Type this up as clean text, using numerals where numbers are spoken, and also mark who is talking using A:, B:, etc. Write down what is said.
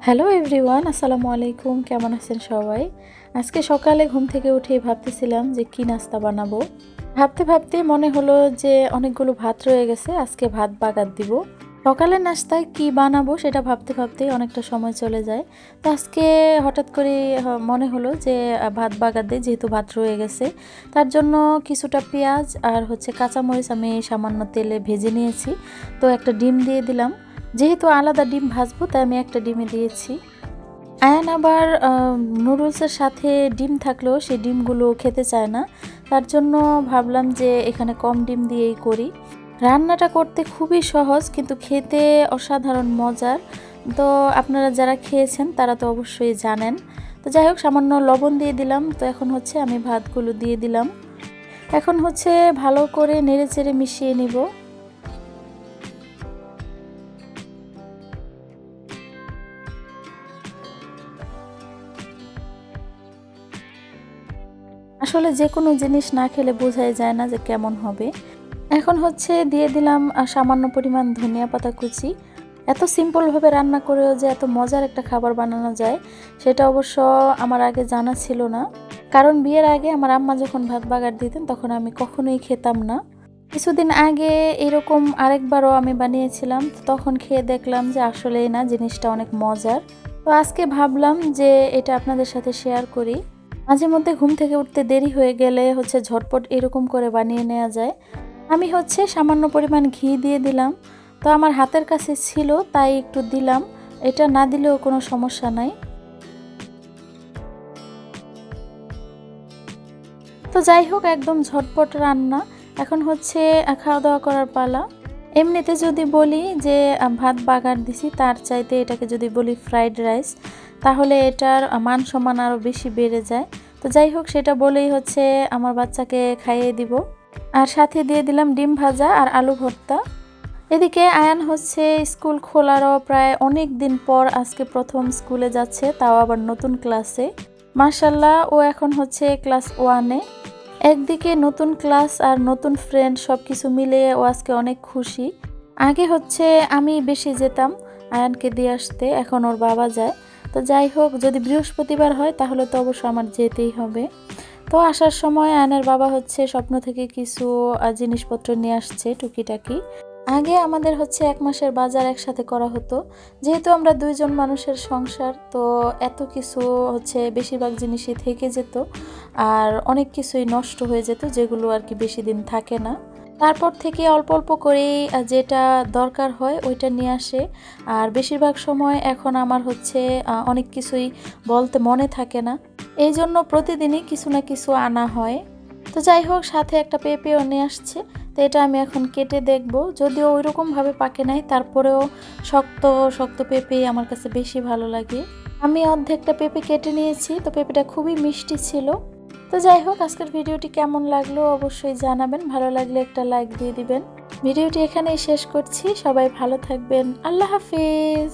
A: Hello everyone, আসসালামু আলাইকুম। কেমন আছেন সবাই? আজকে সকালে ঘুম থেকে উঠেই ভাবতেছিলাম যে কি নাস্তা বানাবো। ভাবতে ভাবতে মনে হলো যে অনেকগুলো ভাত রয়ে গেছে, আজকে ভাত বাগার দিব। সকালের নাস্তায় কি বানাবো সেটা ভাবতে ভাবতেই অনেকটা সময় চলে যায়। তো আজকে হঠাৎ করে মনে হলো যে ভাত বাগার দিই, যেহেতু ভাত রয়ে গেছে। তার জন্য কিছুটা পেঁয়াজ আর কাঁচামরিচ আমি সামান্য তেলে ভেজে নিয়েছি। তো একটা ডিম দিয়ে দিলাম। যেহেতু আলাদা ডিম ভাজবো তাই আমি একটা ডিমে দিয়েছি। আয়ান আবার নুডলসের সাথে ডিম থাকলেও সেই ডিমগুলো খেতে চায় না। তার জন্য ভাবলাম যে এখানে কম ডিম দিয়েই করি। রান্নাটা করতে খুবই সহজ, কিন্তু খেতে অসাধারণ মজার। তো আপনারা যারা খেয়েছেন তারা তো অবশ্যই জানেন। তো যাই হোক, সামান্য লবণ দিয়ে দিলাম। তো এখন আমি ভাতগুলো দিয়ে দিলাম। এখন ভালো করে নেড়েচেড়ে মিশিয়ে নিব। আসলে যে কোনো জিনিস না খেলে বোঝাই যায় না যে কেমন হবে। এখন দিয়ে দিলাম সামান্য পরিমাণ ধনিয়া পাতা কুচি। এত সিম্পলভাবে রান্না করেও যে এত মজার একটা খাবার বানানো যায় সেটা অবশ্য আমার আগে জানা ছিল না। কারণ বিয়ের আগে আমার আম্মা যখন ভাত বাগার দিতেন তখন আমি কখনোই খেতাম না। কিছুদিন আগে এরকম আরেকবারও আমি বানিয়েছিলাম, তখন খেয়ে দেখলাম যে আসলেই না, জিনিসটা অনেক মজার। তো আজকে ভাবলাম যে এটা আপনাদের সাথে শেয়ার করি। মাঝে মধ্যে ঘুম থেকে উঠতে দেরি হয়ে গেলে ঝটপট এরকম করে বানিয়ে নেওয়া যায়। আমি সামান্য পরিমাণ ঘি দিয়ে দিলাম। তো আমার হাতের কাছে ছিল তাই একটু দিলাম, এটা না দিলেও কোনো সমস্যা নাই। তো যাই হোক, একদম ঝটপট রান্না। এখন খাওয়া দাওয়া করার পালা। এমনিতে যদি বলি যে ভাত বাগার দিছি, তার চাইতে এটাকে যদি বলি ফ্রাইড রাইস, তাহলে এটার মান সম্মান আরও বেশি বেড়ে যায়। তো যাই হোক, সেটা বলেই আমার বাচ্চাকে খাইয়ে দিব। আর সাথে দিয়ে দিলাম ডিম ভাজা আর আলু ভর্তা। এদিকে আয়ান স্কুল খোলারও প্রায় অনেক দিন পর আজকে প্রথম স্কুলে যাচ্ছে, তাও আবার নতুন ক্লাসে। মাশাআল্লাহ, ও এখন ক্লাস 1-এ। একদিকে নতুন ক্লাস আর নতুন ফ্রেন্ড, সব কিছু মিলিয়ে ও আজকে অনেক খুশি। আগে আমি বেশি যেতাম আয়ানকে দিয়ে আসতে, এখন ওর বাবা যায়। তো যাই হোক, যদি বৃহস্পতিবার হয় তাহলে তো অবশ্য আমার যেতেই হবে। তো আসার সময় আয়নের বাবা স্বপ্ন থেকে কিছু জিনিসপত্র নিয়ে আসছে টুকিটাকি। আগে আমাদের 1 মাসের বাজার একসাথে করা হতো। যেহেতু আমরা 2 জন মানুষের সংসার, তো এত কিছু বেশিরভাগ জিনিসই থেকে যেত আর অনেক কিছুই নষ্ট হয়ে যেত, যেগুলো আর কি বেশি দিন থাকে না। তারপর থেকে অল্প অল্প করেই যেটা দরকার হয় ওইটা নিয়ে আসে। আর বেশিরভাগ সময় এখন আমার অনেক কিছুই বলতে মনে থাকে না, এই জন্য প্রতিদিনই কিছু না কিছু আনা হয়। তো যাই হোক, সাথে একটা পেঁপেও নিয়ে আসছে। তো এটা আমি এখন কেটে দেখব। যদিও ওইরকমভাবে পাকে নাই, তারপরেও শক্ত শক্ত পেঁপে আমার কাছে বেশি ভালো লাগে। আমি অর্ধেকটা পেঁপে কেটে নিয়েছি। তো পেঁপেটা খুবই মিষ্টি ছিল। তো যাই হোক, আজকের ভিডিওটি কেমন লাগলো অবশ্যই জানাবেন। ভালো লাগলে একটা লাইক দিয়ে দিবেন। ভিডিওটি এখানেই শেষ করছি। সবাই ভালো থাকবেন। আল্লাহ হাফিজ।